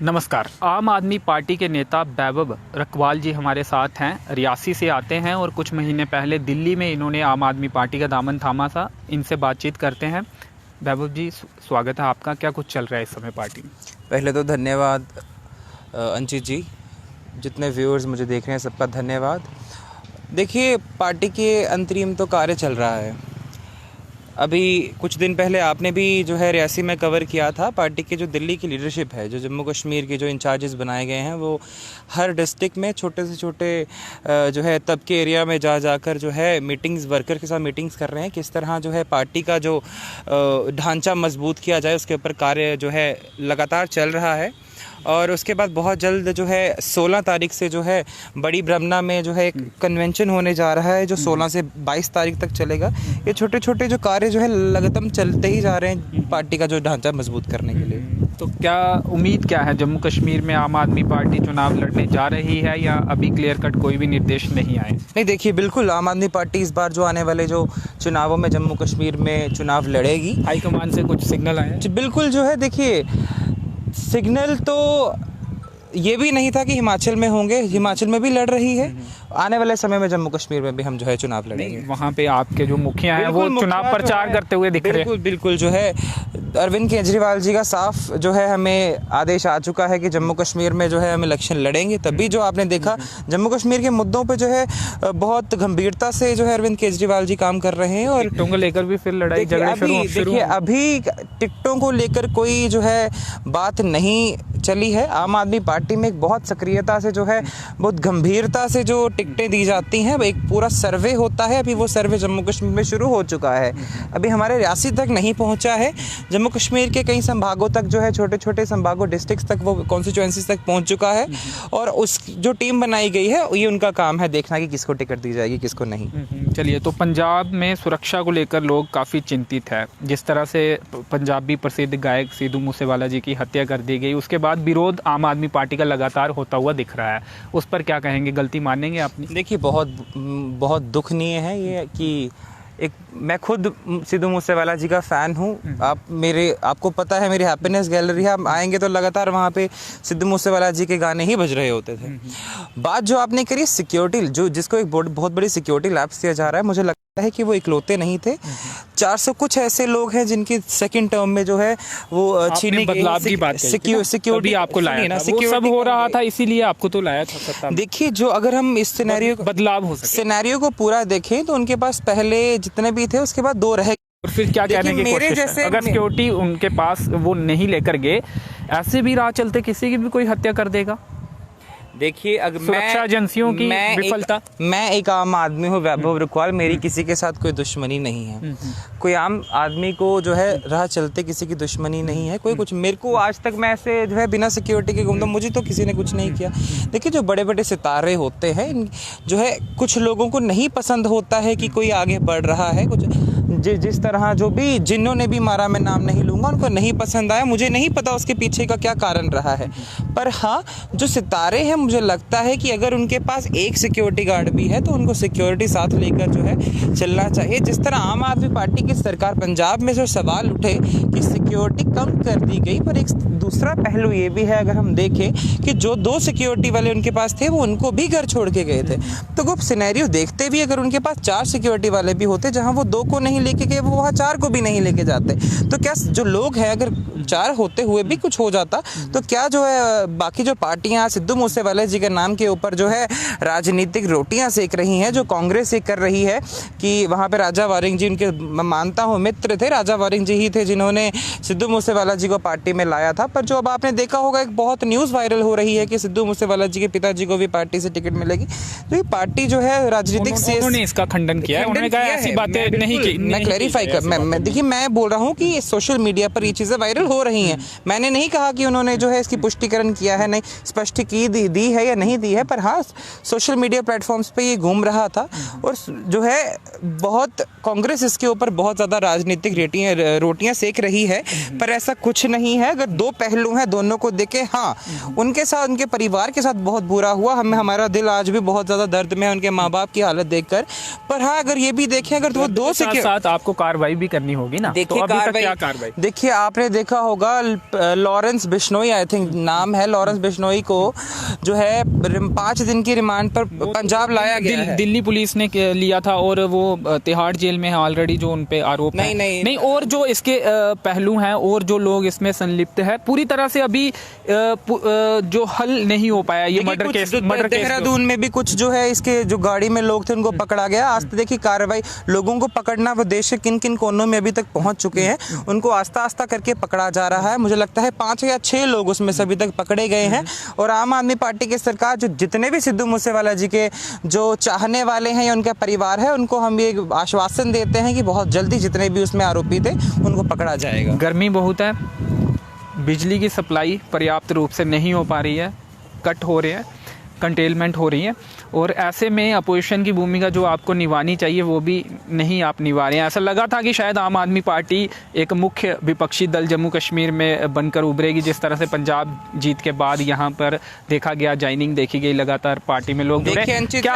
नमस्कार। आम आदमी पार्टी के नेता वैभव रखवाल जी हमारे साथ हैं। रियासी से आते हैं और कुछ महीने पहले दिल्ली में इन्होंने आम आदमी पार्टी का दामन थामा था। इनसे बातचीत करते हैं। वैभव जी, स्वागत है आपका। क्या कुछ चल रहा है इस समय पार्टी में? पहले तो धन्यवाद अंचित जी, जितने व्यूअर्स मुझे देख रहे हैं सबका धन्यवाद। देखिए, पार्टी के अंतरिम तो कार्य चल रहा है। अभी कुछ दिन पहले आपने भी जो है रियासी में कवर किया था। पार्टी की जो दिल्ली की लीडरशिप है, जो जम्मू कश्मीर के जो इंचार्जेस बनाए गए हैं, वो हर डिस्ट्रिक्ट में छोटे से छोटे जो है तब के एरिया में जाकर जो है मीटिंग्स, वर्कर के साथ मीटिंग्स कर रहे हैं। किस तरह जो है पार्टी का जो ढांचा मजबूत किया जाए, उसके ऊपर कार्य जो है लगातार चल रहा है। और उसके बाद बहुत जल्द जो है 16 तारीख से जो है बड़ी ब्रह्मना में जो है एक कन्वेंशन होने जा रहा है, जो 16 से 22 तारीख तक चलेगा। ये छोटे छोटे जो कार्य जो है लगातार चलते ही जा रहे हैं पार्टी का जो ढांचा मजबूत करने के लिए। तो क्या उम्मीद क्या है? जम्मू कश्मीर में आम आदमी पार्टी चुनाव लड़ने जा रही है या अभी क्लियर कट कोई भी निर्देश नहीं आए? नहीं, देखिए, बिल्कुल आम आदमी पार्टी इस बार जो आने वाले जो चुनावों में जम्मू कश्मीर में चुनाव लड़ेगी। हाईकमान से कुछ सिग्नल आए? बिल्कुल जो है, देखिए, सिग्नल तो ये भी नहीं था कि हिमाचल में होंगे। हिमाचल में भी लड़ रही है। आने वाले समय में जम्मू कश्मीर में भी हम जो है चुनाव लड़ेंगे। वहाँ पे आपके जो मुखिया हैं वो चुनाव प्रचार करते हुए दिख रहे हैं। बिल्कुल जो है अरविंद केजरीवाल जी का साफ जो है हमें आदेश आ चुका है कि जम्मू कश्मीर में जो है हम इलेक्शन लड़ेंगे। तभी जो आपने देखा जम्मू कश्मीर के मुद्दों पे जो है बहुत गंभीरता से जो है अरविंद केजरीवाल जी काम कर रहे हैं। और टिकटों को लेकर भी फिर लड़ाई झगड़े शुरू। देखिए, अभी टिकटों को लेकर कोई जो है बात नहीं चली है। आम आदमी पार्टी में एक बहुत सक्रियता से जो है, बहुत गंभीरता से जो टिकटें दी जाती हैं, एक पूरा सर्वे होता है। अभी वो सर्वे जम्मू कश्मीर में शुरू हो चुका है। अभी हमारे रियासी तक नहीं पहुंचा है। जम्मू कश्मीर के कई संभागों तक जो है, छोटे छोटे संभागों, डिस्ट्रिक्ट्स तक, वो कॉन्स्टिट्यूएंसीज तक पहुंच चुका है। और उस जो टीम बनाई गई है, ये उनका काम है देखना कि किसको टिकट दी जाएगी, किसको नहीं। चलिए, तो पंजाब में सुरक्षा को लेकर लोग काफ़ी चिंतित है। जिस तरह से पंजाबी प्रसिद्ध गायक सिद्धू मूसेवाला जी की हत्या कर दी गई, उसके बाद विरोध आम आदमी पार्टी का लगातार होता हुआ दिख रहा है। उस पर क्या कहेंगे? गलती मानेंगे आपने? देखिए, बहुत दुखनीय है ये कि मैं खुद सिद्धू मूसेवाला जी का फ़ैन हूँ। आपको पता है, मेरी हैप्पीनेस गैलरी है। हम आएंगे तो लगातार वहाँ पे सिद्धू मूसेवाला जी के गाने ही बज रहे होते थे। बात जो आपने करी सिक्योरिटी, जिसको एक बहुत बड़ी सिक्योरिटी लैप्स दिया जा रहा है, मुझे लगता है कि वो इकलौते नहीं थे। 400 कुछ ऐसे लोग हैं जिनकी सेकंड टर्म में जो है वो छीनी बदलाव की बात सिक्योरिटी आपको लाया था। वो सब हो रहा था, इसीलिए आपको तो लाया था सत्ता में। देखिए, जो अगर हम इस बदलाव हो सके, सिनेरियो को पूरा देखें तो उनके पास पहले जितने भी थे उसके बाद 2 रह। और फिर क्या कहने की कोशिश है? अगर सिक्योरिटी उनके पास वो नहीं लेकर गए, ऐसे भी राह चलते किसी की भी कोई हत्या कर देगा। देखिए, अगर सुरक्षा एजेंसियों की विफलता। मैं एक आम आदमी हूँ, वैभव रखवाल, मेरी किसी के साथ कोई दुश्मनी नहीं है। कोई आम आदमी को जो है राह चलते किसी की दुश्मनी नहीं है। कोई कुछ मेरे को आज तक मैं ऐसे जो है बिना सिक्योरिटी के घूमता, मुझे तो किसी ने कुछ नहीं किया। देखिए, जो बड़े बड़े सितारे होते हैं, जो है कुछ लोगों को नहीं पसंद होता है कि कोई आगे बढ़ रहा है। कुछ जिस तरह जो भी जिन्होंने भी मारा, मैं नाम नहीं लूँगा, उनको नहीं पसंद आया। मुझे नहीं पता उसके पीछे का क्या कारण रहा है। पर हाँ, जो सितारे हैं, मुझे लगता है कि अगर उनके पास एक सिक्योरिटी गार्ड भी है तो उनको सिक्योरिटी साथ लेकर जो है चलना चाहिए। जिस तरह आम आदमी पार्टी की सरकार पंजाब में जो सवाल उठे कि सिक्योरिटी कम कर दी गई, पर एक दूसरा पहलू ये भी है, अगर हम देखें कि जो 2 सिक्योरिटी वाले उनके पास थे, वो उनको भी घर छोड़ के गए थे। तो वो सिनेरियो देखते भी, अगर उनके पास 4 सिक्योरिटी वाले भी होते, जहाँ वो 2 को नहीं लेके गए, वो वहाँ 4 को भी नहीं लेके जाते। तो क्या जो लोग हैं, अगर 4 होते हुए भी कुछ हो जाता, तो क्या जो है बाकी जो पार्टियां सिद्धू मूसेवाला जी के नाम के ऊपर जो है राजनीतिक रोटियां सेक रही हैं, जो कांग्रेस ये कर रही है कि वहाँ पे राजा वारिंग जी, उनके मैं मानता हूँ मित्र थे, राजा वारिंग जी ही थे जिन्होंने सिद्धू मूसेवाला जी को पार्टी में लाया था। पर जो अब आपने देखा होगा, एक बहुत न्यूज़ वायरल हो रही है कि सिद्धू मूसेवाला जी के पिताजी को भी पार्टी से टिकट मिलेगी। तो ये पार्टी जो है राजनीतिक से उन्होंने इसका खंडन किया। उन्होंने कहा ऐसी बातें नहीं की। मैं क्लैरिफाई कर, मैं देखिए, मैं बोल रहा हूँ कि सोशल मीडिया पर ये चीज़ें वायरल हो रही हैं। मैंने नहीं कहा कि उन्होंने जो है इसकी पुष्टिकरण किया है, नहीं स्पष्ट की दी है या नहीं दी है, पर हाँ, सोशल मीडिया प्लेटफॉर्म्स पे ये घूम रहा था। और जो है बहुत कांग्रेस इसके ऊपर बहुत ज़्यादा राजनीतिक रोटियां सेक रही है पर ऐसा कुछ नहीं है। अगर दो पहलू हैं, दोनों को देखें, हाँ उनके साथ, उनके परिवार के साथ बहुत बुरा हुआ, हमें हमारा दिल आज भी बहुत ज़्यादा दर्द में है उनके माँ बाप की हालत देखकर। पर हाँ अगर ये भी देखें, अगर वो दो से साथ आपको कार्रवाई भी करनी होगी ना। देखिए तो अभी तक क्या कार्रवाई? देखिए आपने देखा होगा लॉरेंस बिश्नोई, आई थिंक नाम है, लॉरेंस बिश्नोई को जो है 5 दिन की रिमांड पर पंजाब लाया गया है। दिल्ली पुलिस ने लिया था और वो तिहाड़ जेल में है ऑलरेडी, जो उन पे आरोप है। नहीं और जो इसके पहलू हैं और जो लोग इसमें संलिप्त है, पूरी तरह से अभी जो हल नहीं हो पाया ये मर्डर केस। देहरादून में भी कुछ जो है इसके जो गाड़ी में लोग थे उनको पकड़ा गया। आज तो देखिए कार्रवाई, लोगों को पकड़ना, वो देश के किन किन कोनों में अभी तक पहुंच चुके हैं, उनको आस्ता आस्ता करके पकड़ा जा रहा है। मुझे लगता है 5 या 6 लोग उसमें से अभी तक पकड़े गए हैं। और आम आदमी पार्टी की सरकार, जो जितने भी सिद्धू मूसेवाला जी के जो चाहने वाले हैं या उनका परिवार है, उनको हम ये आश्वासन देते हैं कि बहुत जल्दी जितने भी उसमें आरोपी थे उनको पकड़ा जाएगा। गर्मी बहुत है, बिजली की सप्लाई पर्याप्त रूप से नहीं हो पा रही है, कट हो रहे हैं, कंटेनमेंट हो रही है, और ऐसे में अपोजिशन की भूमिका जो आपको निभानी चाहिए वो भी नहीं आप निभा रहे हैं। ऐसा लगा था कि शायद आम आदमी पार्टी एक मुख्य विपक्षी दल जम्मू कश्मीर में बनकर उभरेगी, जिस तरह से पंजाब जीत के बाद यहाँ पर देखा गया, ज्वाइनिंग देखी गई लगातार, पार्टी में लोग जुड़े। क्या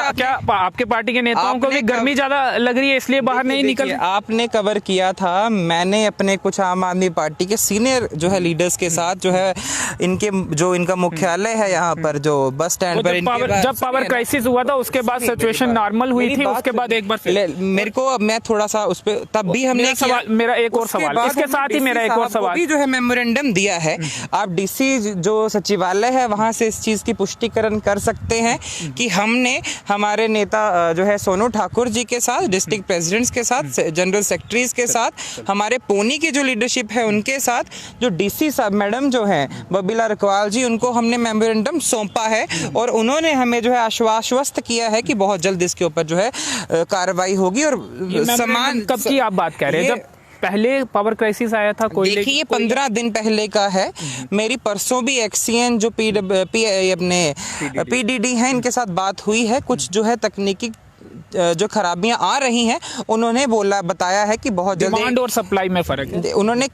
आपके पार्टी के नेताओं को भी गर्मी ज्यादा लग रही है इसलिए बाहर नहीं निकल? आपने कवर किया था, मैंने अपने कुछ आम आदमी पार्टी के सीनियर जो है लीडर्स के साथ, जो है इनके जो इनका मुख्यालय है यहाँ पर जो बस स्टैंड पर, जब पावर क्राइसिस हुआ था उसके बाद सिचुएशन नॉर्मल हुई थी, उसके बाद एक बार मेरे को, मैं थोड़ा सा उस पे, तब भी हमने मेरा एक और सवाल इसके साथ ही, मेरा एक और सवाल भी जो है मेमोरेंडम दिया है, आप डीसी जो सचिवालय है वहां से इस चीज की पुष्टिकरण कर सकते हैं कि हमने हमारे नेता जो है सोनू ठाकुर जी के साथ, डिस्ट्रिक्ट प्रेसिडेंट्स के साथ, जनरल सेक्रेटरीज के साथ, हमारे पोनी की जो लीडरशिप है उनके साथ, जो डीसी साहब मैडम जो है बबीला रकवाल जी, उनको हमने मेमोरेंडम सौंपा है और उन्होंने हमें जो है आश्वस्त किया है कि बहुत जल्द इसके ऊपर जो है कार्रवाई होगी। और समान कब की आप बात कर रहे हैं? जब पहले पावर क्राइसिस आया था कोई? देखिए 15 दिन पहले का है। मेरी परसों भी एक्सीएन जो अपने पीडीडी हैं इनके साथ बात हुई है। कुछ जो है तकनीकी जो खराबियां आ रही हैं, उन्होंने बताया है कि बहुत जल्दी, डिमांड और सप्लाई में फर्क है, उन्होंने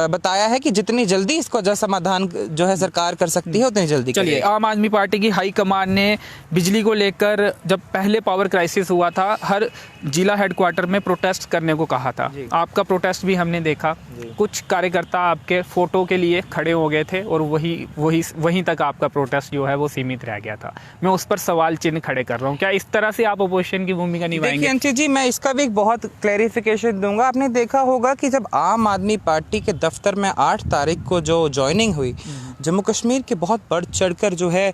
बताया है कि जितनी जल्दी इसको जो समाधान जो है सरकार कर सकती है उतनी जल्दी। चलिए, आम आदमी पार्टी की हाई कमान ने बिजली को लेकर जब पहले पावर क्राइसिस हुआ था, हर जिला हेडक्वार्टर में प्रोटेस्ट करने को कहा था। आपका प्रोटेस्ट भी हमने देखा, कुछ कार्यकर्ता आपके फोटो के लिए खड़े हो गए थे और वहीं तक आपका प्रोटेस्ट जो है वो सीमित रह गया था। मैं उस पर सवाल चिन्ह खड़े कर रहा हूँ, क्या इस तरह से आप अपोजिशन की भूमिका निभाएंगे? देखिए अंशित जी, मैं इसका भी एक बहुत क्लैरिफिकेशन दूंगा। आपने देखा होगा कि जब आम आदमी पार्टी के दफ्तर में 8 तारीख को जो ज्वाइनिंग हुई, जम्मू कश्मीर के बहुत बढ़ चढ़कर जो है,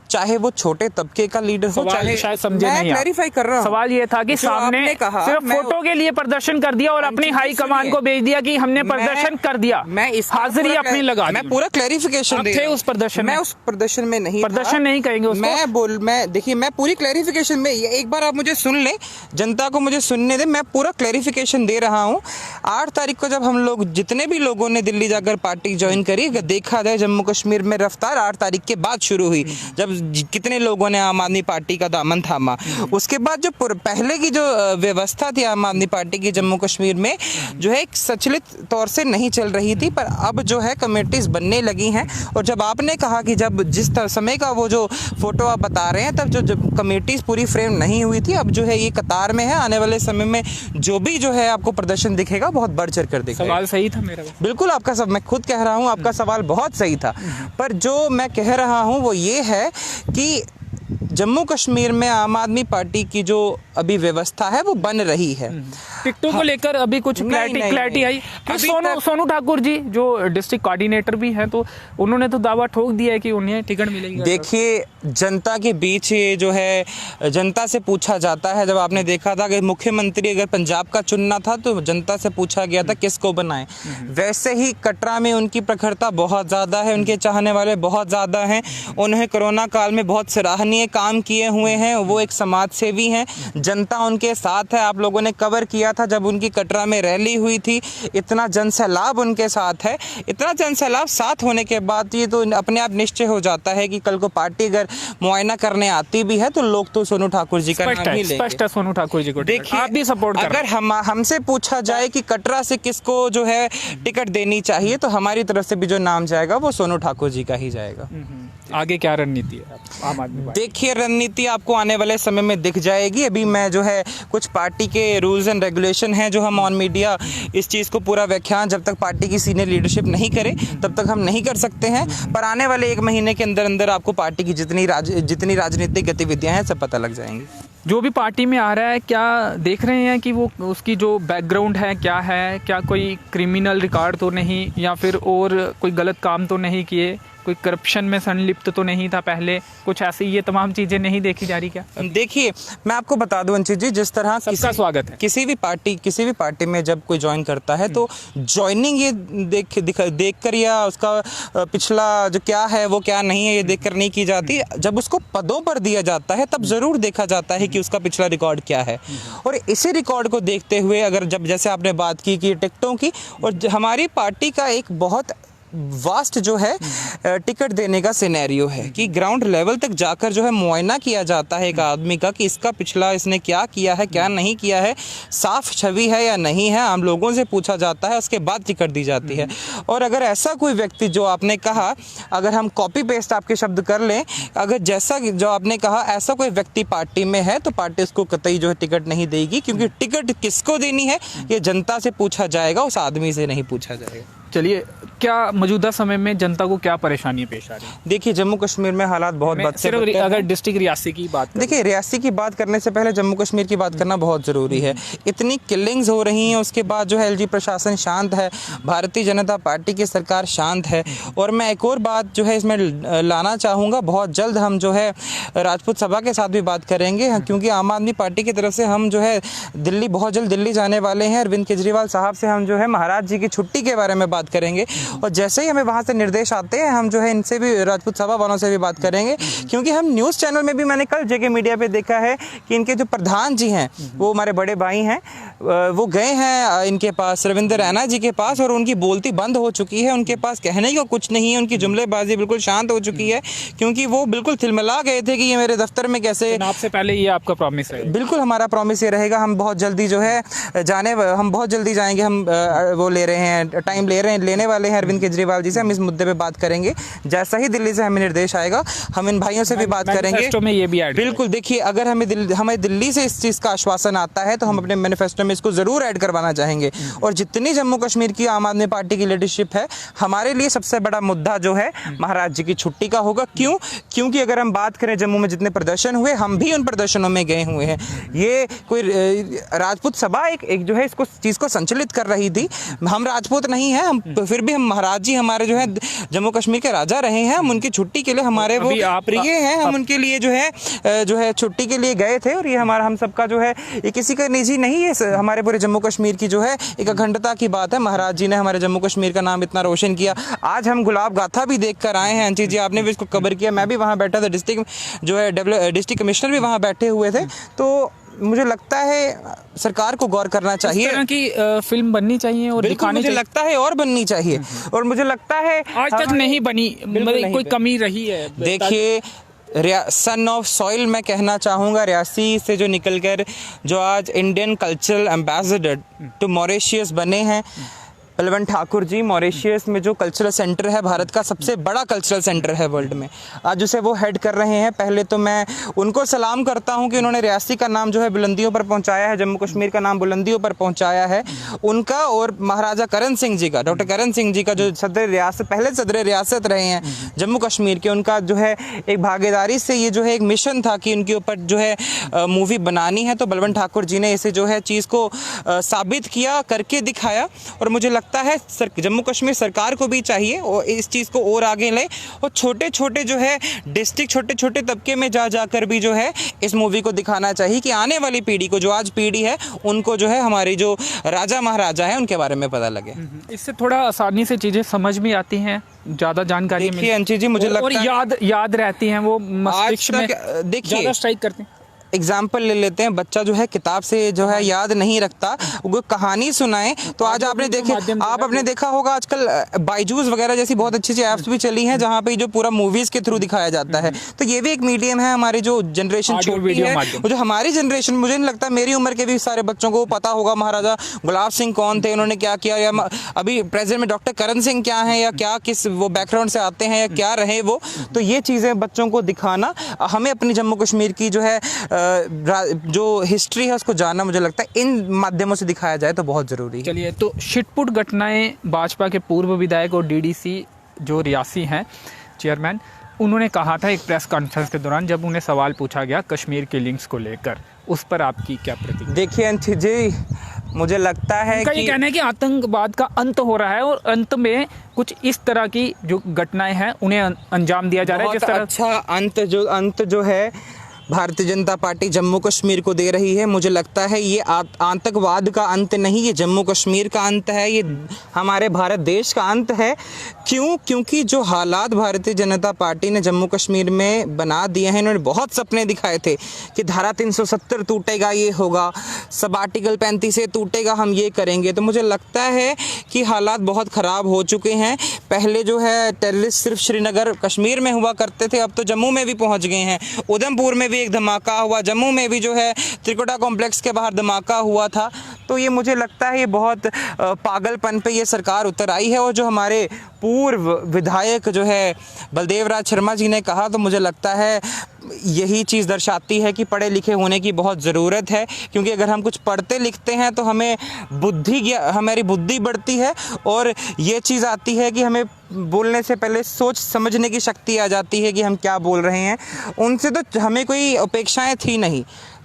चाहे वो छोटे तबके का लीडर हो, चाहे, शायद समझे नहीं, क्लैरिफाई कर रहा हूं। सवाल ये था कि सामने कहा सिर्फ फोटो के लिए प्रदर्शन कर दिया और अपनी हाई कमान को भेज दिया कि हमने प्रदर्शन कर दिया, मैं इस हाजिरी अपनी लगा दी। मैं पूरा क्लैरिफिकेशन दे, उस प्रदर्शन मैं उस प्रदर्शन में नहीं, प्रदर्शन नहीं कहेंगे उसको। मैं देखिए, मैं पूरी क्लैरिफिकेशन में, एक बार आप मुझे सुन ले, जनता को मुझे सुनने दे, मैं पूरा क्लैरिफिकेशन दे रहा हूँ। 8 तारीख को जब हम लोग, जितने भी लोगों ने दिल्ली जाकर पार्टी ज्वाइन करी, देखा जाए जम्मू कश्मीर में रफ्तार 8 तारीख के बाद शुरू हुई, जब कितने लोगों ने आम आदमी पार्टी का दामन थामा। उसके बाद जो पहले की जो व्यवस्था थी आम आदमी पार्टी की जम्मू कश्मीर में, जो है एक सचलित तौर से नहीं चल रही थी, पर अब जो है कमेटीज बनने लगी हैं। और जब आपने कहा कि जब जिस समय का वो जो फोटो आप बता रहे हैं, तब जो कमेटीज पूरी फ्रेम नहीं हुई थी, अब जो है ये कतार में है। आने वाले समय में जो भी जो है आपको प्रदर्शन दिखेगा, बहुत बढ़ चढ़ कर दिखेगा। सवाल सही था मेरा, बिल्कुल आपका सब, मैं खुद कह रहा हूँ आपका सवाल बहुत सही था, पर जो मैं कह रहा हूं वो ये है कि जम्मू कश्मीर में आम आदमी पार्टी की जो अभी व्यवस्था है वो बन रही है। टिकटों को लेकर अभी कुछ क्लैरिटी आई। सोनू ठाकुर जी जो डिस्ट्रिक्ट कोऑर्डिनेटर भी हैं, तो उन्होंने तो दावा ठोक दिया है कि उन्हें टिकट मिलेगा। देखिए, जनता के बीच ये जो है, जनता से पूछा जाता है। जब आपने देखा था कि मुख्यमंत्री अगर पंजाब का चुनना था तो जनता से पूछा गया था किसको बनाएं, वैसे ही कटरा में उनकी प्रखरता बहुत ज़्यादा है, उनके चाहने वाले बहुत ज़्यादा हैं। उन्हें कोरोना काल में बहुत सराहनीय काम किए हुए हैं, वो एक समाज सेवी हैं, जनता उनके साथ है। आप लोगों ने कवर किया था जब उनकी कटरा में रैली हुई थी, इतना जनसैलाब उनके साथ है। इतना जनसैलाब साथ होने के बाद ये तो अपने आप निश्चय हो जाता है कि कल को पार्टी अगर मुआयना करने आती भी है तो लोग तो सोनू ठाकुर जी का नाम ही लेंगे। स्पष्ट है सोनू ठाकुर जी को देखिए, आप भी सपोर्ट कर अगर हमसे पूछा जाए कि कटरा से किसको जो है टिकट देनी चाहिए तो हमारी तरफ से भी जो नाम जाएगा वो सोनू ठाकुर जी का ही जाएगा। आगे क्या रणनीति है आम आदमी पार्टी? देखिए, रणनीति आपको आने वाले समय में दिख जाएगी। अभी मैं जो है कुछ पार्टी के रूल्स एंड रेगुलेशन हैं जो हम ऑन मीडिया इस चीज़ को पूरा व्याख्यान जब तक पार्टी की सीनियर लीडरशिप नहीं करे तब तक हम नहीं कर सकते हैं, पर आने वाले 1 महीने के अंदर अंदर आपको पार्टी की जितनी राजनीतिक गतिविधियां हैं सब पता लग जाएंगी। जो भी पार्टी में आ रहा है, क्या देख रहे हैं कि वो उसकी जो बैकग्राउंड है क्या कोई क्रिमिनल रिकॉर्ड तो नहीं, या फिर और कोई गलत काम तो नहीं किए, कोई करप्शन में संलिप्त तो नहीं था पहले, कुछ ऐसी ये तमाम चीज़ें नहीं देखी जा रही क्या? देखिए, मैं आपको बता दूं अंशित जी, जिस तरह सबका स्वागत है। किसी भी पार्टी में जब कोई ज्वाइन करता है तो ज्वाइनिंग ये देख कर या उसका पिछला जो क्या है वो क्या नहीं है ये देख कर नहीं की जाती। जब उसको पदों पर दिया जाता है तब ज़रूर देखा जाता है कि उसका पिछला रिकॉर्ड क्या है, और इसी रिकॉर्ड को देखते हुए अगर जब जैसे आपने बात की कि टिकटों की, और हमारी पार्टी का एक बहुत वास्ट जो है टिकट देने का सिनेरियो है कि ग्राउंड लेवल तक जाकर जो है मुआयना किया जाता है एक आदमी का कि इसका पिछला इसने क्या किया है क्या नहीं किया है, साफ छवि है या नहीं है, आम लोगों से पूछा जाता है, उसके बाद टिकट दी जाती है। और अगर ऐसा कोई व्यक्ति जो आपने कहा, अगर हम कॉपी पेस्ट आपके शब्द कर लें, अगर जैसा जो आपने कहा ऐसा कोई व्यक्ति पार्टी में है तो पार्टी उसको कतई जो है टिकट नहीं देगी, क्योंकि टिकट किसको देनी है ये जनता से पूछा जाएगा, उस आदमी से नहीं पूछा जाएगा। चलिए, क्या मौजूदा समय में जनता को क्या परेशानी पेश आ रही है? देखिए, जम्मू कश्मीर में हालात बहुत बद से बदतर हैं। अगर डिस्ट्रिक्ट रियासी की बात, देखिए, रियासी की बात करने से पहले जम्मू कश्मीर की बात करना बहुत ज़रूरी है। इतनी किलिंग्स हो रही हैं, उसके बाद जो है एलजी प्रशासन शांत है, भारतीय जनता पार्टी की सरकार शांत है। और मैं एक और बात जो है इसमें लाना चाहूँगा, बहुत जल्द हम जो है राजपूत सभा के साथ भी बात करेंगे, क्योंकि आम आदमी पार्टी की तरफ से हम जो है बहुत जल्द दिल्ली जाने वाले हैं। अरविंद केजरीवाल साहब से हम जो है महाराज जी की छुट्टी के बारे में बात करेंगे, और जैसे ही हमें वहाँ से निर्देश आते हैं हम जो है इनसे भी, राजपूत सभा वालों से भी बात करेंगे, क्योंकि हम न्यूज़ चैनल में भी, मैंने कल जेके मीडिया पे देखा है कि इनके जो प्रधान जी हैं वो हमारे बड़े भाई हैं, वो गए हैं इनके पास, रविंद्र रैना जी के पास, और उनकी बोलती बंद हो चुकी है, उनके पास कहने को कुछ नहीं है, उनकी जुमलेबाजी बिल्कुल शांत हो चुकी है, क्योंकि वो बिल्कुल थिलमिला गए थे कि ये मेरे दफ्तर में कैसे। आपसे पहले ये आपका प्रॉमिस है? बिल्कुल, हमारा प्रॉमिस ये रहेगा, हम बहुत जल्दी जो है हम बहुत जल्दी जाएंगे, हम वो ले रहे हैं, टाइम लेने वाले हैं अरविंद केजरीवाल जी से, हम इस मुद्दे पे बात करेंगे। जैसा ही दिल्ली से हमें निर्देश आएगा हम इन भाइयों से भी बात करेंगे। में ये भी बिल्कुल, देखिए, अगर हमें दिल्ली से इस चीज़ का आश्वासन आता है तो हम अपने मैनिफेस्टो में इसको ज़रूर ऐड करवाना चाहेंगे। और जितनी जम्मू कश्मीर की आम आदमी पार्टी की लीडरशिप है, हमारे लिए सबसे बड़ा मुद्दा जो है महाराज जी की छुट्टी का होगा। क्योंकि अगर हम बात करें जम्मू में जितने प्रदर्शन हुए, हम भी उन प्रदर्शनों में गए हुए हैं। ये कोई राजपूत सभा एक जो है इसको चीज़ को संचालित कर रही थी। हम राजपूत नहीं हैं, हम फिर भी हम महाराज जी हमारे जो है जम्मू कश्मीर के राजा रहे हैं, हम उनकी छुट्टी के लिए हमारे वो प्रिय हैं, हम उनके लिए जो है छुट्टी के लिए गए थे। और ये हमारा हम सबका जो है ये किसी का निजी नहीं है, हमारे पूरे जम्मू कश्मीर की जो है एक अखंडता की बात है। महाराज जी ने हमारे जम्मू कश्मीर का नाम इतना रोशन किया। आज हम गुलाब गाथा भी देख कर आए हैं, अंशित जी आपने भी इसको कवर किया, मैं भी वहाँ बैठा था, डिस्ट्रिक्ट कमिश्नर भी वहाँ बैठे हुए थे। तो मुझे लगता है सरकार को गौर करना चाहिए, इस तरह की फिल्म बननी चाहिए और दिखानी मुझे लगता है और बननी चाहिए, और मुझे लगता है आज तक नहीं बनी, कोई कमी रही है। देखिए, सन ऑफ सॉइल मैं कहना चाहूँगा, रियासी से जो निकलकर जो आज Indian cultural ambassador to Mauritius बने हैं बलवंत ठाकुर जी, मॉरिशियस में जो कल्चरल सेंटर है, भारत का सबसे बड़ा कल्चरल सेंटर है वर्ल्ड में, आज उसे वो हेड कर रहे हैं। पहले तो मैं उनको सलाम करता हूं कि उन्होंने रियासी का नाम जो है बुलंदियों पर पहुंचाया है, जम्मू कश्मीर का नाम बुलंदियों पर पहुंचाया है। उनका और महाराजा करण सिंह जी का, डॉक्टर करण सिंह जी का, जो पहले सदर रियासत रहे हैं जम्मू कश्मीर के, उनका जो है एक भागीदारी से ये जो है एक मिशन था कि उनके ऊपर जो है मूवी बनानी है। तो बलवंत ठाकुर जी ने इसे जो है चीज़ को साबित किया, करके दिखाया। और मुझे लगता है जम्मू कश्मीर सरकार को भी चाहिए और इस चीज़ को और आगे ले, और छोटे छोटे जो है डिस्ट्रिक्ट, छोटे छोटे तबके में जाकर भी जो है इस मूवी को दिखाना चाहिए कि आने वाली पीढ़ी को, जो आज पीढ़ी है, उनको जो है हमारी जो राजा महाराजा है उनके बारे में पता लगे। इससे थोड़ा आसानी से चीज़ें समझ में आती हैं, ज़्यादा जानकारी देखिए अंशी जी, मुझे लगता है याद रहती हैं, वो मस्तिष्क में देखिए ज़्यादा स्ट्राइक करते हैं। एग्जाम्पल ले लेते हैं, बच्चा जो है किताब से जो है याद नहीं रखता, वो कहानी सुनाए तो आज आपने देखा होगा आजकल बायजूस वगैरह जैसी बहुत अच्छी ऐप्स भी चली हैं जहाँ पे जो पूरा मूवीज के थ्रू दिखाया जाता है। तो ये भी एक मीडियम है। हमारी जो जनरेशन छोटी है, वो जो हमारी जनरेशन, मुझे नहीं लगता मेरी उम्र के भी सारे बच्चों को पता होगा महाराजा गुलाब सिंह कौन थे, उन्होंने क्या किया, या अभी प्रेजेंट में डॉक्टर करण सिंह क्या है, या क्या किस वो बैकग्राउंड से आते हैं, या क्या रहे वो। तो ये चीज़ें बच्चों को दिखाना, हमें अपनी जम्मू कश्मीर की जो है जो हिस्ट्री है उसको जानना, मुझे लगता है इन माध्यमों से दिखाया जाए तो बहुत ज़रूरी है। चलिए, तो छिटपुट घटनाएं, भाजपा के पूर्व विधायक और डीडीसी जो रियासी हैं चेयरमैन, उन्होंने कहा था एक प्रेस कॉन्फ्रेंस के दौरान, जब उन्हें सवाल पूछा गया कश्मीर के लिंक्स को लेकर, उस पर आपकी क्या प्रतिक्रिया? देखिए अंशित जी, मुझे लगता है कि ये कहना है कि आतंकवाद का अंत हो रहा है और अंत में कुछ इस तरह की जो घटनाएं हैं उन्हें अंजाम दिया जा रहा है, जिस तरह अच्छा अंत जो है भारतीय जनता पार्टी जम्मू कश्मीर को दे रही है। मुझे लगता है ये आतंकवाद का अंत नहीं, ये जम्मू कश्मीर का अंत है, ये हमारे भारत देश का अंत है। क्योंकि जो हालात भारतीय जनता पार्टी ने जम्मू कश्मीर में बना दिए हैं, इन्होंने बहुत सपने दिखाए थे कि धारा 370 टूटेगा, ये होगा, सब आर्टिकल 35 से टूटेगा, हम ये करेंगे। तो मुझे लगता है कि हालात बहुत ख़राब हो चुके हैं। पहले जो है टेररिस्ट सिर्फ श्रीनगर कश्मीर में हुआ करते थे, अब तो जम्मू में भी पहुँच गए हैं। उधमपुर में भी एक धमाका हुआ, जम्मू में भी जो है त्रिकुटा कॉम्प्लेक्स के बाहर धमाका हुआ था। तो ये मुझे लगता है ये बहुत पागलपन पे ये सरकार उतर आई है। और जो हमारे पूर्व विधायक जो है बलदेव राज शर्मा जी ने कहा, तो मुझे लगता है यही चीज़ दर्शाती है कि पढ़े लिखे होने की बहुत ज़रूरत है। क्योंकि अगर हम कुछ पढ़ते लिखते हैं तो हमें हमारी बुद्धि बढ़ती है, और ये चीज़ आती है कि हमें बोलने से पहले सोच समझने की शक्ति आ जाती है कि हम क्या बोल रहे हैं। उनसे तो हमें कोई अपेक्षाएं थी नहीं,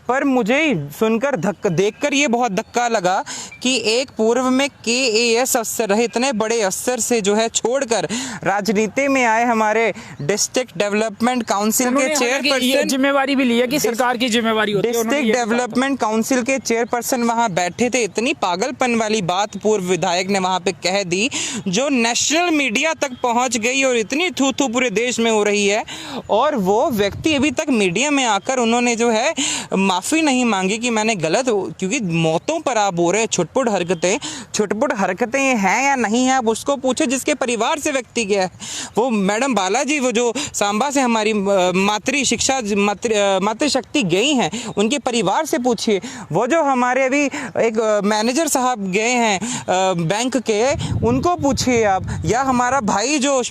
पर मुझे सुनकर देखकर ये बहुत धक्का लगा कि एक पूर्व में KAS अफसर रहे, इतने बड़े अफसर से जो है छोड़कर राजनीति में आए हमारे डिस्ट्रिक्ट डेवलपमेंट काउंसिल के चेयरपर्सन, जिम्मेवारी भी ली है कि सरकार की जिम्मेवारी होती है। डिस्ट्रिक्ट डेवलपमेंट काउंसिल के चेयरपर्सन वहाँ बैठे थे। इतनी पागलपन वाली बात पूर्व विधायक ने वहाँ पे कह दी, जो नेशनल मीडिया तक पहुँच गई और इतनी थू पूरे देश में हो रही है। और वो व्यक्ति अभी तक मीडिया में आकर उन्होंने जो है माफ़ी नहीं मांगी कि मैंने गलत, क्योंकि मौतों पर आप बोल रहे हैं छुटपुट हरकतें हैं या नहीं है, आप उसको पूछे जिसके परिवार से व्यक्ति गया है। वो मैडम बालाजी, वो जो सांबा से हमारी मातृशक्ति गई हैं, उनके परिवार से पूछिए। वो जो हमारे अभी एक मैनेजर साहब गए हैं बैंक के, उनको पूछिए आप। या हमारा भाई जो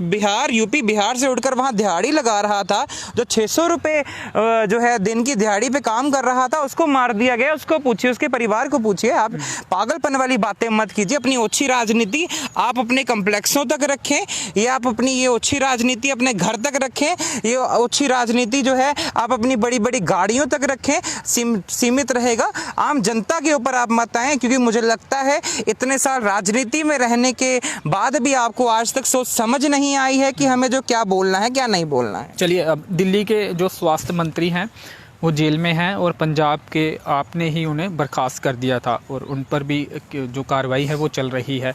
यूपी बिहार से उठकर वहाँ दिहाड़ी लगा रहा था, जो 600 रुपये जो है दिन की दिहाड़ी पे काम कर रहा था, उसको मार दिया गया, उसको पूछिए, उसके परिवार को पूछिए। आप पागलपन वाली बातें मत कीजिए। अपनी ओछी राजनीति आप अपने कम्प्लेक्सों तक रखें, या आप अपनी ये ओछी राजनीति अपने घर तक रखें, ये ओछी राजनीति जो है आप अपनी बड़ी बड़ी गाड़ियों तक रखें, सीमित रहेगा। आम जनता के ऊपर आप मत आएं, क्योंकि मुझे लगता है इतने साल राजनीति में रहने के बाद भी आपको आज तक सोच समझ नहीं आई है कि हमें जो क्या बोलना है क्या नहीं बोलना है। चलिए, अब दिल्ली के जो स्वास्थ्य मंत्री हैं वो जेल में हैं, और पंजाब के आपने ही उन्हें बर्खास्त कर दिया था, और उन पर भी जो कार्रवाई है वो चल रही है।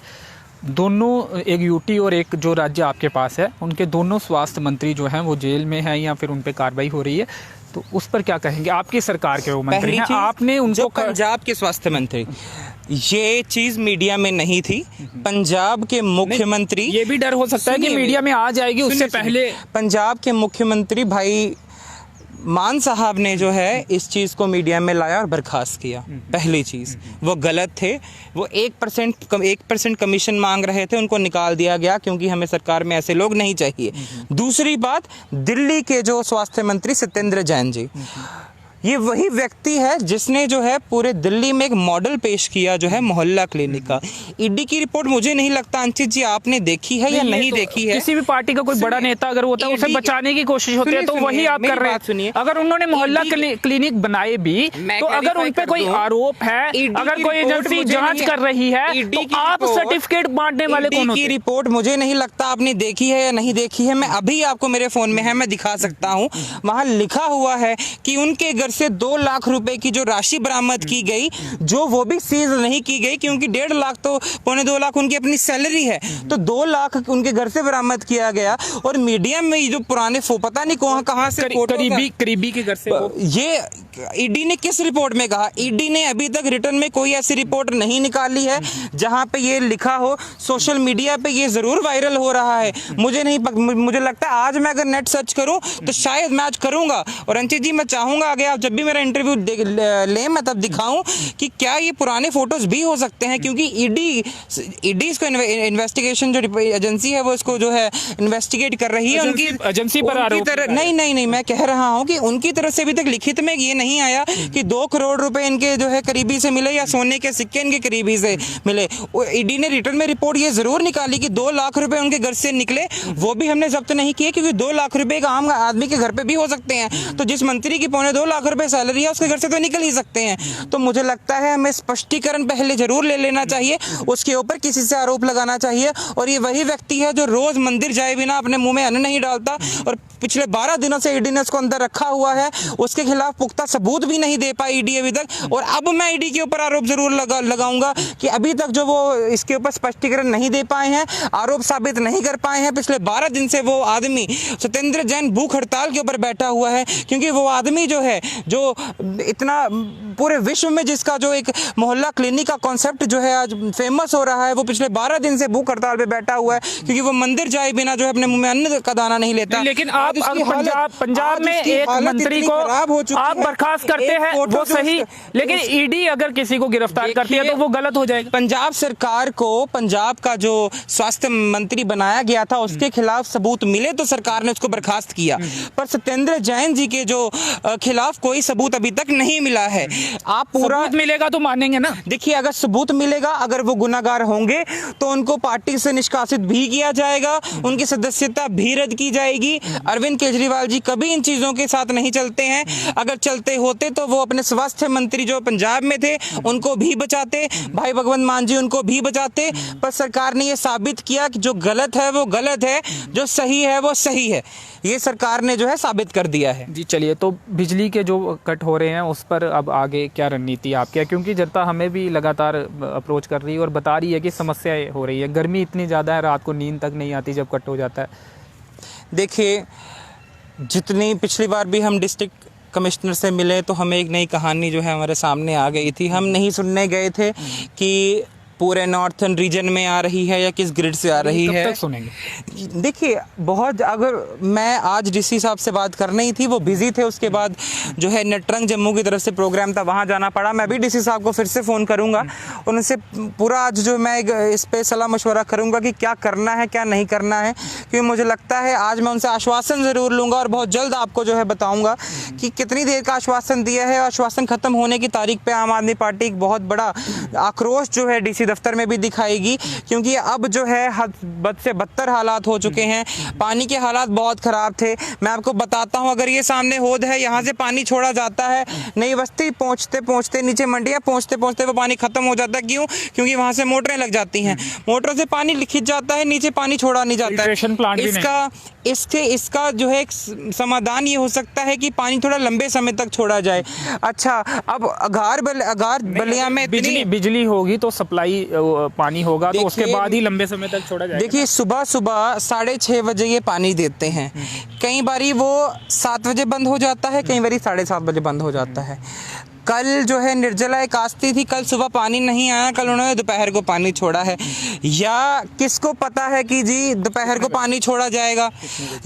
दोनों, एक यूटी और एक जो राज्य आपके पास है, उनके दोनों स्वास्थ्य मंत्री जो हैं वो जेल में हैं या फिर उन पर कार्रवाई हो रही है, तो उस पर क्या कहेंगे? आपकी सरकार के वो मंत्री हैं, आपने उनको, पंजाब के स्वास्थ्य मंत्री, ये चीज मीडिया में नहीं थी। पंजाब के मुख्यमंत्री, ये भी डर हो सकता है कि मीडिया में आ जाएगी, उससे पहले पंजाब के मुख्यमंत्री भाई मान साहब ने जो है इस चीज़ को मीडिया में लाया और बर्खास्त किया। पहली चीज़, वो गलत थे। वो 1% कमीशन मांग रहे थे, उनको निकाल दिया गया, क्योंकि हमें सरकार में ऐसे लोग नहीं चाहिए। दूसरी बात, दिल्ली के जो स्वास्थ्य मंत्री सत्येंद्र जैन जी, ये वही व्यक्ति है जिसने जो है पूरे दिल्ली में एक मॉडल पेश किया, जो है मोहल्ला क्लिनिक का। ईडी की रिपोर्ट मुझे नहीं लगता अंशित जी आपने देखी है या नहीं देखी है। किसी भी पार्टी का कोई बड़ा नेता अगर होता है, उसे बचाने की कोशिश होती है, तो वही आप कर रहे हैं। अगर उन्होंने मोहल्ला क्लिनिक बनाए भी, तो अगर उन पे कोई आरोप है, अगर कोई एजेंसी जांच कर रही है, तो आप सर्टिफिकेट बांटने वाले कौन होते हैं? की रिपोर्ट मुझे नहीं लगता आपने देखी है या नहीं देखी है। मैं अभी आपको मेरे फोन में है, मैं दिखा सकता हूँ। वहाँ लिखा हुआ है कि उनके घर से 2 लाख रुपए की जो राशि बरामद की गई, जो वो भी सीज नहीं की गई, क्योंकि 1.5 लाख तो 1.25 लाख उनकी अपनी सैलरी है, तो 2 लाख उनके घर से बरामद किया गया। और मीडिया में जो पुराने पता नहीं कहां से करीबी के घर से ये ईडी ने किस रिपोर्ट में कहा? ईडी ने अभी तक रिटर्न में कोई ऐसी रिपोर्ट नहीं निकाली है जहां पे ये लिखा हो। सोशल मीडिया पे ये जरूर वायरल हो रहा है। मुझे लगता है आज मैं अगर नेट सर्च करूं तो शायद मैं आज करूंगा। और अंकित जी, मैं चाहूंगा आगे आप जब भी मेरा इंटरव्यू लें मैं तब दिखाऊं कि क्या ये पुराने फोटोज भी हो सकते हैं, क्योंकि ईडी इसको इन्वेस्टिगेशन जो एजेंसी है वो इसको जो है इन्वेस्टिगेट कर रही है। उनकी एजेंसी पर आरोप नहीं, मैं कह रहा हूं कि उनकी तरफ से अभी तक लिखित में ये नहीं आया कि 2 करोड़ रुपए इनके जो है करीबी से मिले या सोने के सिक्के इनके करीबी से मिले। ईडी ने रिटर्न में रिपोर्ट ये जरूर निकाली कि 2 लाख रुपए उनके घर से निकले, वो भी हमने जब्त नहीं किए, क्योंकि 2 लाख रुपए एक आम आदमी के घर पे भी हो सकते हैं। तो जिस मंत्री की 2.25 लाख रुपए सैलरी है उसके घर से तो निकल ही सकते हैं। तो मुझे लगता है हमें स्पष्टीकरण पहले जरूर ले लेना चाहिए, उसके ऊपर किसी से आरोप लगाना चाहिए। और ये वही व्यक्ति है जो रोज मंदिर जाए बिना अपने मुंह में अन्न नहीं डालता, और पिछले 12 दिनों से ईडी ने उसको अंदर रखा हुआ है। उसके खिलाफ पुख्ता सबूत भी नहीं दे पाई ईडी अभी तक। और अब मैं ईडी के ऊपर आरोप जरूर लगाऊंगा कि अभी तक जो वो इसके ऊपर स्पष्टीकरण नहीं दे पाए हैं, आरोप साबित नहीं कर पाए हैं। पिछले 12 दिन से वो आदमी सत्येंद्र जैन भूख हड़ताल के ऊपर बैठा हुआ है, क्योंकि वो आदमी जो है, जो इतना पूरे विश्व में जिसका जो एक मोहल्ला क्लिनिक का कॉन्सेप्ट जो है आज फेमस हो रहा है, वो पिछले 12 दिन से भूख हड़ताल पे बैठा हुआ है, क्योंकि वो मंदिर जाए बिना जो है अपने मुंह में अन्न का दाना नहीं लेता। लेकिन आप पंजाब में एक मंत्री को आप बर्खास्त करते हैं वो सही, लेकिन ईडी अगर किसी को गिरफ्तार करती है तो वो गलत हो जाएगा। पंजाब सरकार को पंजाब का जो स्वास्थ्य मंत्री बनाया गया था उसके खिलाफ सबूत मिले तो सरकार ने उसको बर्खास्त किया, पर सत्येंद्र जैन जी के जो खिलाफ कोई सबूत अभी तक नहीं मिला है। आप पूरा सबूत मिलेगा तो मानेंगे ना। देखिए, अगर सबूत मिलेगा, अगर वो गुनाहगार होंगे तो उनको पार्टी से निष्कासित भी किया जाएगा, उनकी सदस्यता भी रद्द की जाएगी। अरविंद केजरीवाल जी कभी इन चीजों के साथ नहीं चलते हैं। अगर चलते होते तो वो अपने स्वास्थ्य मंत्री जो पंजाब में थे उनको भी बचाते, भाई भगवंत मान जी उनको भी बचाते, पर सरकार ने ये साबित किया कि जो गलत है वो गलत है, जो सही है वो सही है। ये सरकार ने जो है साबित कर दिया है। जी चलिए, तो बिजली के जो कट हो रहे हैं उस पर अब आगे क्या रणनीति आपकी है? क्योंकि जनता हमें भी लगातार अप्रोच कर रही है और बता रही है कि समस्या हो रही है, गर्मी इतनी ज़्यादा है, रात को नींद तक नहीं आती जब कट हो जाता है। देखिए, जितनी पिछली बार भी हम डिस्ट्रिक्ट कमिश्नर से मिले तो हमें एक नई कहानी जो है हमारे सामने आ गई थी। हम नहीं सुनने गए थे कि पूरे नॉर्थर्न रीजन में आ रही है या किस ग्रिड से आ रही है। कब तक सुनेंगे? देखिए, बहुत अगर मैं आज डीसी साहब से बात करनी ही थी, वो बिजी थे, उसके बाद जो है नेट्रंग जम्मू की तरफ से प्रोग्राम था, वहाँ जाना पड़ा। मैं भी डीसी साहब को फिर से फ़ोन करूँगा, उनसे पूरा आज जो मैं इस पे सलाह मशवरा करूँगा कि क्या करना है क्या नहीं करना है, क्योंकि मुझे लगता है आज मैं उनसे आश्वासन ज़रूर लूँगा और बहुत जल्द आपको जो है बताऊँगा कि कितनी देर का आश्वासन दिया है। आश्वासन ख़त्म होने की तारीख पर आम आदमी पार्टी एक बहुत बड़ा आक्रोश जो है डीसी दफ्तर में भी दिखाएगी, क्योंकि अब जो है बद से बदतर हालात हो चुके हैं। पानी के हालात बहुत ख़राब थे। मैं आपको बताता हूँ, अगर ये सामने होद है, यहाँ से पानी छोड़ा जाता है, नई बस्ती पहुँचते पहुँचते, नीचे मंडियाँ पहुँचते पहुँचते वो पानी ख़त्म हो जाता है। क्यों? क्योंकि वहाँ से मोटरें लग जाती हैं, मोटरों से पानी खिंच जाता है, नीचे पानी छोड़ा नहीं जाता है। इसका जो है एक समाधान ये हो सकता है कि पानी थोड़ा लंबे समय तक छोड़ा जाए। अच्छा, अब अगार बलिया में बिजली होगी तो सप्लाई पानी होगा तो उसके बाद ही लंबे समय तक छोड़ा जाएगा। देखिए, सुबह 6:30 बजे ये पानी देते हैं, कई बारी वो 7 बजे बंद हो जाता है, कई बारी 7:30 बजे बंद हो जाता है। कल जो है निर्जला एकादशी थी, कल सुबह पानी नहीं आया, कल उन्होंने दोपहर को पानी छोड़ा है। या किसको पता है कि जी दोपहर को पानी छोड़ा जाएगा?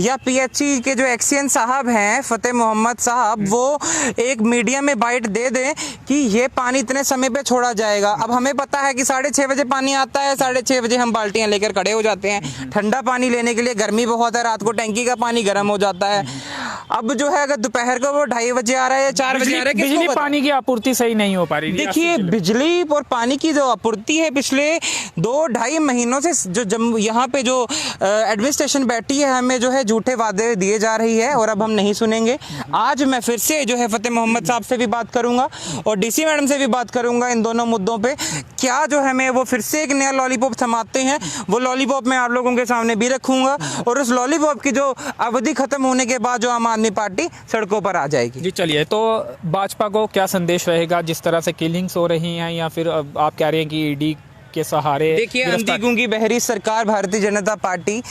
या पीएचई के जो एक्सीएन साहब हैं फतेह मोहम्मद साहब, वो एक मीडिया में बाइट दे दें कि ये पानी इतने समय पे छोड़ा जाएगा। अब हमें पता है कि 6:30 बजे पानी आता है, 6:30 बजे हम बाल्टियाँ लेकर खड़े हो जाते हैं ठंडा पानी लेने के लिए। गर्मी बहुत है, रात को टैंकी का पानी गर्म हो जाता है। अब जो है अगर दोपहर को वो 2:30 बजे आ रहा है या 4 बजे आ रहा है, बिजली पानी की आपूर्ति सही नहीं हो पा रही। देखिए, बिजली और पानी की जो आपूर्ति है पिछले 2-2.5 महीनों से जो यहाँ पे जो एडमिनिस्ट्रेशन बैठी है, हमें जो है झूठे वादे दिए जा रही है और अब हम नहीं सुनेंगे। आज मैं फिर से जो है फतेह मोहम्मद साहब से भी बात करूंगा और डीसी मैडम से भी बात करूंगा इन दोनों मुद्दों पे। क्या जो हमें वो फिर से एक नया लॉलीपॉप थमाते हैं, वो लॉलीपॉप मैं आप लोगों के सामने भी रखूंगा और उस लॉलीपॉप की जो अवधि खत्म होने के बाद जो आम आदमी पार्टी सड़कों पर आ जाएगी। जी चलिए, तो भाजपा को क्या संदेश रहेगा जिस तरह से किलिंग्स हो रही हैं, या फिर अब आप कह रहे हैं कि ईडी के सहारे? देखिए, अंधी गूंगी बहरी सरकार भारतीय जनता पार्टी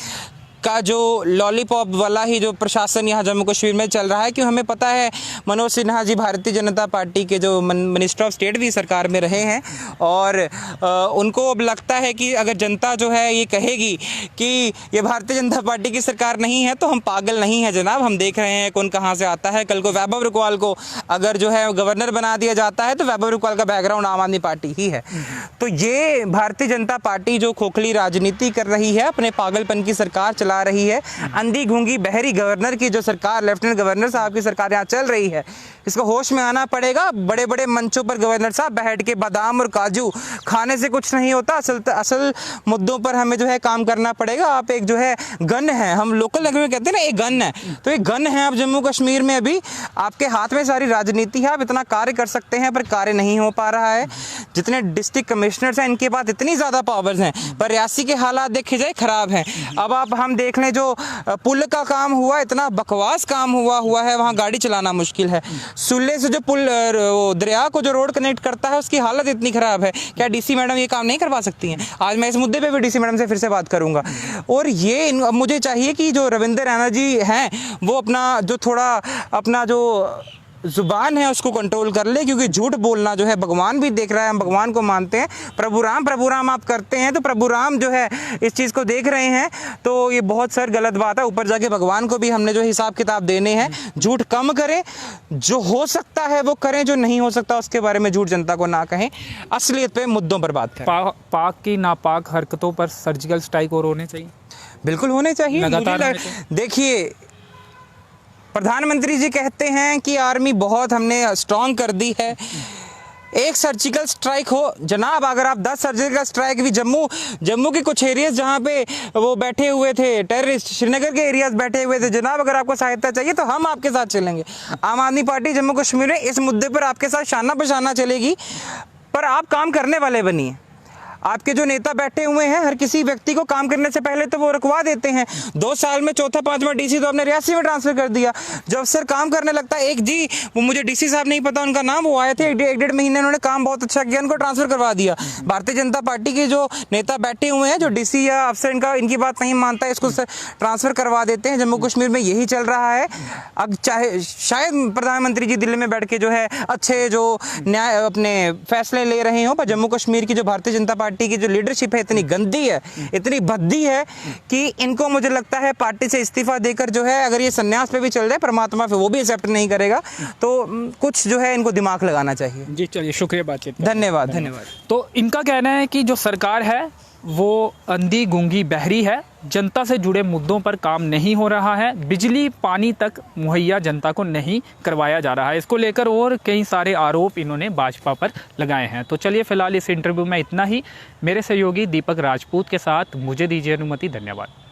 का जो लॉलीपॉप वाला ही जो प्रशासन यहाँ जम्मू कश्मीर में चल रहा है, कि हमें पता है मनोज सिन्हा जी भारतीय जनता पार्टी के जो मिनिस्टर ऑफ स्टेट भी सरकार में रहे हैं, और उनको अब लगता है कि अगर जनता जो है ये कहेगी कि ये भारतीय जनता पार्टी की सरकार नहीं है तो हम पागल नहीं है जनाब। हम देख रहे हैं कौन कहाँ से आता है। कल को वैभव रुकवाल को अगर जो है गवर्नर बना दिया जाता है तो वैभव रुकवाल का बैकग्राउंड आम आदमी पार्टी ही है। तो ये भारतीय जनता पार्टी जो खोखली राजनीति कर रही है, अपने पागलपन की सरकार चला रही है, अंधी गूंगी बहरी गवर्नर की जो सरकार, लेफ्टिनेंट गवर्नर साहब की सरकार यहाँ चल रही है, इसको होश में आना पड़ेगा। बड़े बड़े मंचों पर गवर्नर साहब बैठ के बादाम और काजू खाने से कुछ नहीं होता। असल मुद्दों पर हमें जो है काम करना पड़ेगा। आप एक जो है गन है, हम लोकल लैंग्वेज में कहते हैं ना, एक गन है, तो एक गन है आप जम्मू कश्मीर में। अभी आपके हाथ में सारी राजनीति है, आप इतना कार्य कर सकते हैं पर कार्य नहीं हो पा रहा है। जितने डिस्ट्रिक्ट कमिश्नर्स हैं इनके पास इतनी ज़्यादा पावर्स हैं, पर रियासी के हालात देखे जाए खराब हैं। अब हम देख लें, जो पुल का काम हुआ, इतना बकवास काम हुआ है, वहाँ गाड़ी चलाना मुश्किल है। सुल्ले से जो पुल दरिया को जो रोड कनेक्ट करता है उसकी हालत इतनी खराब है। क्या डीसी मैडम ये काम नहीं करवा सकती हैं? आज मैं इस मुद्दे पे भी डीसी मैडम से फिर से बात करूंगा। और ये अब मुझे चाहिए कि जो रविंद्र रैना जी हैं वो अपना जो जुबान है उसको कंट्रोल कर ले, क्योंकि झूठ बोलना जो है भगवान भी देख रहा है। हम भगवान को मानते हैं, प्रभु राम आप करते हैं तो प्रभु राम जो है इस चीज़ को देख रहे हैं, तो ये बहुत सर गलत बात है। ऊपर जाके भगवान को भी हमने जो हिसाब किताब देने हैं। झूठ कम करें, जो हो सकता है वो करें, जो नहीं हो सकता उसके बारे में झूठ जनता को ना कहें, असलियत पे मुद्दों पर बात करें। पाक की नापाक हरकतों पर सर्जिकल स्ट्राइक और होने चाहिए? बिल्कुल होने चाहिए। देखिए, प्रधानमंत्री जी कहते हैं कि आर्मी बहुत हमने स्ट्रॉन्ग कर दी है। एक सर्जिकल स्ट्राइक हो जनाब, अगर आप 10 सर्जिकल स्ट्राइक भी जम्मू के कुछ एरियाज जहाँ पे वो बैठे हुए थे टेररिस्ट, श्रीनगर के एरियाज बैठे हुए थे, जनाब अगर आपको सहायता चाहिए तो हम आपके साथ चलेंगे। आम आदमी पार्टी जम्मू कश्मीर में इस मुद्दे पर आपके साथ शाना बशाना चलेगी, पर आप काम करने वाले बनिए। आपके जो नेता बैठे हुए हैं, हर किसी व्यक्ति को काम करने से पहले तो वो रुकवा देते हैं। 2 साल में चौथा 5वां डीसी तो आपने रियासी में ट्रांसफर कर दिया। जब अफसर काम करने लगता है, एक जी वो मुझे डीसी साहब नहीं पता उनका नाम, वो आए थे 1-1.5 महीने, उन्होंने काम बहुत अच्छा किया, उनको ट्रांसफर करवा दिया। भारतीय जनता पार्टी के जो नेता बैठे हुए हैं, जो डीसी या अफसर इनकी बात नहीं मानता है, इसको ट्रांसफर करवा देते हैं। जम्मू कश्मीर में यही चल रहा है। अब चाहे शायद प्रधानमंत्री जी दिल्ली में बैठ के जो है अच्छे जो न्याय अपने फैसले ले रहे हों, पर जम्मू कश्मीर की जो भारतीय जनता पार्टी की जो लीडरशिप है इतनी गंदी है, इतनी भद्दी है कि इनको मुझे लगता है पार्टी से इस्तीफा देकर जो है, अगर ये संन्यास पे भी चल जाए, परमात्मा पे वो भी एक्सेप्ट नहीं करेगा। तो कुछ जो है इनको दिमाग लगाना चाहिए। जी चलिए, शुक्रिया बातचीत। धन्यवाद। तो इनका कहना है कि जो सरकार है वो अंधी गूंगी बहरी है, जनता से जुड़े मुद्दों पर काम नहीं हो रहा है, बिजली पानी तक मुहैया जनता को नहीं करवाया जा रहा है। इसको लेकर और कई सारे आरोप इन्होंने भाजपा पर लगाए हैं। तो चलिए, फिलहाल इस इंटरव्यू में इतना ही। मेरे सहयोगी दीपक राजपूत के साथ मुझे दीजिए अनुमति। धन्यवाद।